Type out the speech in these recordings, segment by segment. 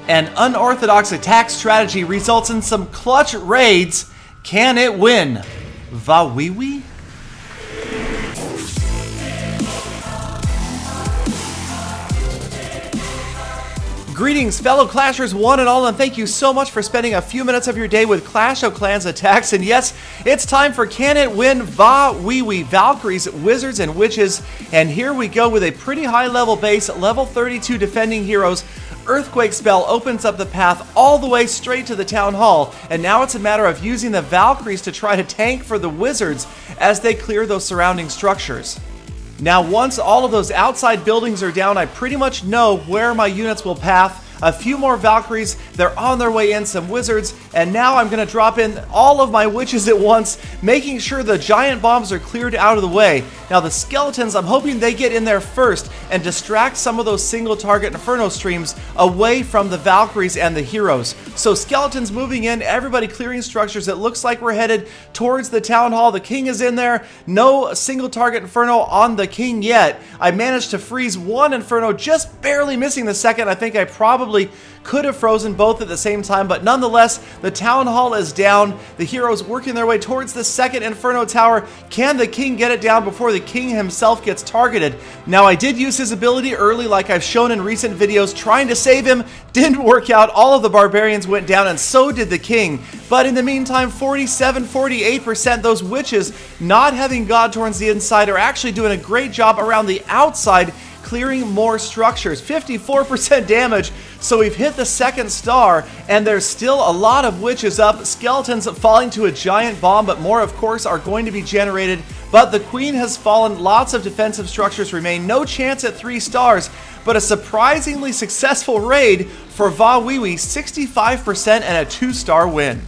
An unorthodox attack strategy results in some clutch raids. Can it win? Vawiwi? Greetings, fellow Clashers one and all, and thank you so much for spending a few minutes of your day with Clash of Clans attacks. And yes, it's time for Can It Win Vawiwi, Valkyries, Wizards, and Witches. And here we go with a pretty high level base, level 32 defending heroes. Earthquake spell opens up the path all the way straight to the Town Hall, and now it's a matter of using the Valkyries to try to tank for the Wizards as they clear those surrounding structures. Now, once all of those outside buildings are down, I pretty much know where my units will path. A few more Valkyries, they're on their way in, some Wizards, and now I'm going to drop in all of my Witches at once, making sure the giant bombs are cleared out of the way. Now the Skeletons, I'm hoping they get in there first and distract some of those single target Inferno streams away from the Valkyries and the heroes. So Skeletons moving in, everybody clearing structures. It looks like we're headed towards the Town Hall. The King is in there. No single target Inferno on the King yet. I managed to freeze one Inferno, just barely missing the second. I think I probably could have frozen both at the same time, but nonetheless, the Town Hall is down. The heroes working their way towards the second Inferno Tower. Can the King get it down before the King himself gets targeted? Now, I did use his ability early, like I've shown in recent videos, trying to save him. Didn't work out. All of the Barbarians went down, and so did the King. But in the meantime, 47-48%, those Witches, not having God towards the inside, are actually doing a great job around the outside, clearing more structures. 54% damage, so we've hit the second star, and there's still a lot of Witches up. Skeletons falling to a giant bomb, but more, of course, are going to be generated. But the Queen has fallen. Lots of defensive structures remain. No chance at 3 stars, but a surprisingly successful raid for Vawiwi, 65% and a 2-star win.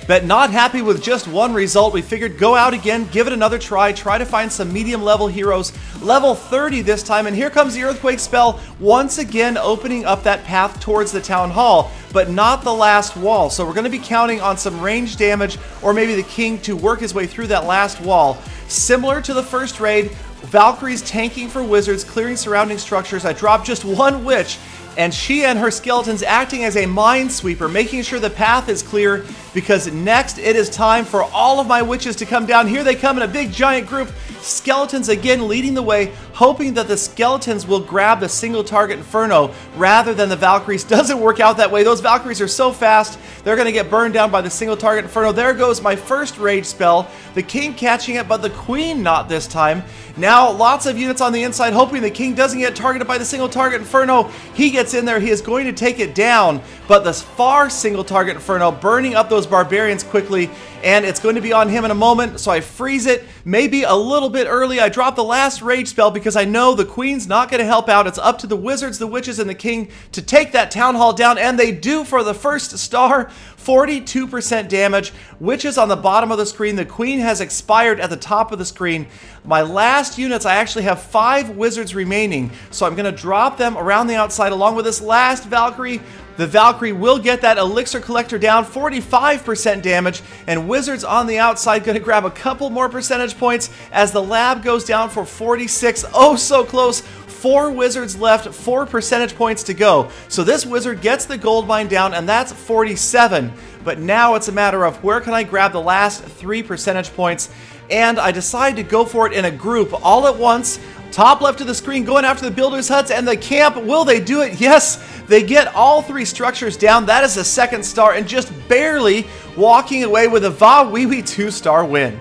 But not happy with just one result, we figured go out again, give it another try to find some medium level heroes, level 30 this time, and here comes the Earthquake spell, once again opening up that path towards the Town Hall, but not the last wall. So we're going to be counting on some range damage, or maybe the King to work his way through that last wall. Similar to the first raid, Valkyries tanking for Wizards, clearing surrounding structures. I dropped just one Witch, and she and her Skeletons acting as a minesweeper, making sure the path is clear, because next it is time for all of my Witches to come down. Here they come in a big giant group. Skeletons again leading the way, hoping that the Skeletons will grab the single target Inferno rather than the Valkyries. Doesn't work out that way. Those Valkyries are so fast, they're going to get burned down by the single target Inferno. There goes my first rage spell. The King catching it, but the Queen not this time. Now lots of units on the inside, hoping the King doesn't get targeted by the single target Inferno. He gets in there. He is going to take it down, but the far single target Inferno burning up those Barbarians quickly, and it's going to be on him in a moment, so I freeze it, maybe a little bit early. I drop the last rage spell because I know the Queen's not going to help out. It's up to the Wizards, the Witches, and the King to take that Town Hall down, and they do for the first star. 42% damage. Witches on the bottom of the screen. The Queen has expired at the top of the screen. My last units, I actually have 5 Wizards remaining, so I'm going to drop them around the outside along with this last Valkyrie. The Valkyrie will get that Elixir Collector down, 45% damage, and Wizards on the outside going to grab a couple more percentage points as the lab goes down for 46. Oh, so close. 4 Wizards left, 4 percentage points to go. So this Wizard gets the gold mine down, and that's 47. But now it's a matter of where can I grab the last 3 percentage points, and I decide to go for it in a group all at once. Top left of the screen going after the builders' huts and the camp. Will they do it? Yes, they get all 3 structures down. That is a second star, and just barely walking away with a Vawiwi 2-star win.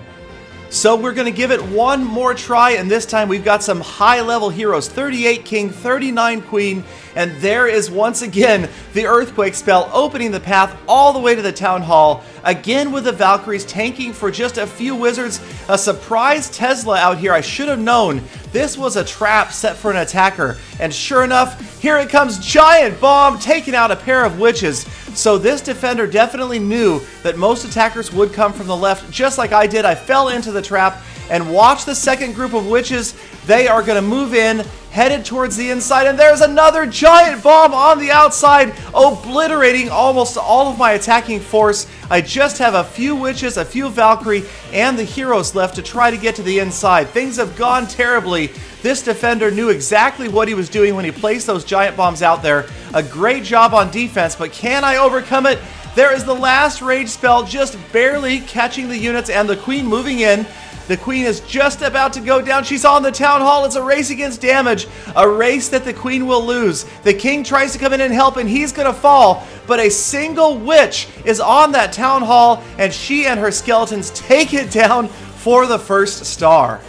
So we're going to give it one more try, and this time we've got some high-level heroes. 38 King, 39 Queen, and there is once again the Earthquake spell opening the path all the way to the Town Hall. Again with the Valkyries tanking for just a few Wizards. A surprise Tesla out here. I should have known this was a trap set for an attacker. And sure enough, here it comes. Giant bomb taking out a pair of Witches. So this defender definitely knew that most attackers would come from the left, just like I did. I fell into the trap, and watch the second group of Witches. They are going to move in, headed towards the inside, and there's another giant bomb on the outside, obliterating almost all of my attacking force. I just have a few Witches, a few Valkyrie, and the heroes left to try to get to the inside. Things have gone terribly. This defender knew exactly what he was doing when he placed those giant bombs out there. A great job on defense, but can I overcome it? There is the last rage spell, just barely catching the units, and the queen moving in. The queen is just about to go down. She's on the town hall. It's a race against damage, a race that the queen will lose. The king tries to come in and help, and he's going to fall, but a single witch is on that town hall, and she and her skeletons take it down for the first star.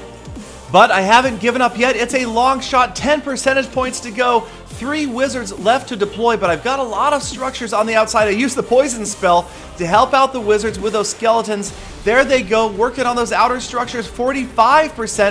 But I haven't given up yet. It's a long shot, 10 percentage points to go. 3 wizards left to deploy, but I've got a lot of structures on the outside. I used the poison spell to help out the wizards with those skeletons. There they go, working on those outer structures. 45%,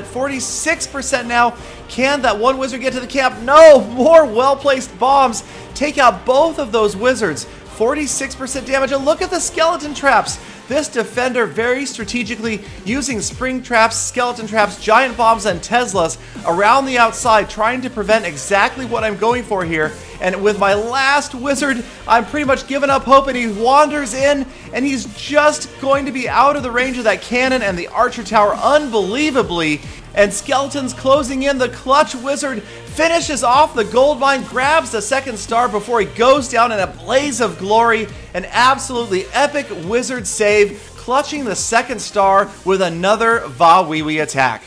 46% now. Can that one wizard get to the camp? No! More well-placed bombs take out both of those wizards. 46% damage, and look at the skeleton traps. This defender very strategically using spring traps, skeleton traps, giant bombs, and Teslas around the outside, trying to prevent exactly what I'm going for here. And with my last wizard, I'm pretty much giving up hope, and he wanders in, and he's just going to be out of the range of that cannon and the archer tower unbelievably. And skeletons closing in. The clutch wizard finishes off the gold mine, grabs the second star before he goes down in a blaze of glory. An absolutely epic wizard save, clutching the second star with another Vawiwi attack.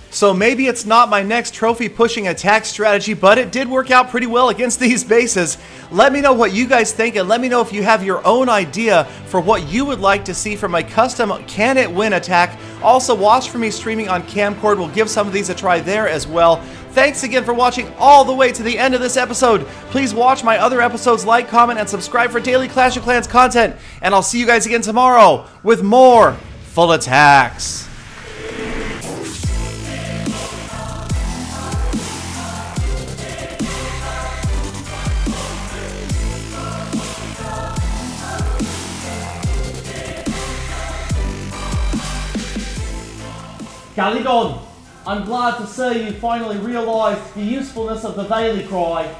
So maybe it's not my next trophy pushing attack strategy, but it did work out pretty well against these bases. Let me know what you guys think, and let me know if you have your own idea for what you would like to see from my custom Can It Win attack. Also, watch for me streaming on Camcord. We'll give some of these a try there as well. Thanks again for watching all the way to the end of this episode. Please watch my other episodes, like, comment, and subscribe for daily Clash of Clans content. And I'll see you guys again tomorrow with more full attacks. Galadon, I'm glad to see you finally realised the usefulness of the Daily Cry.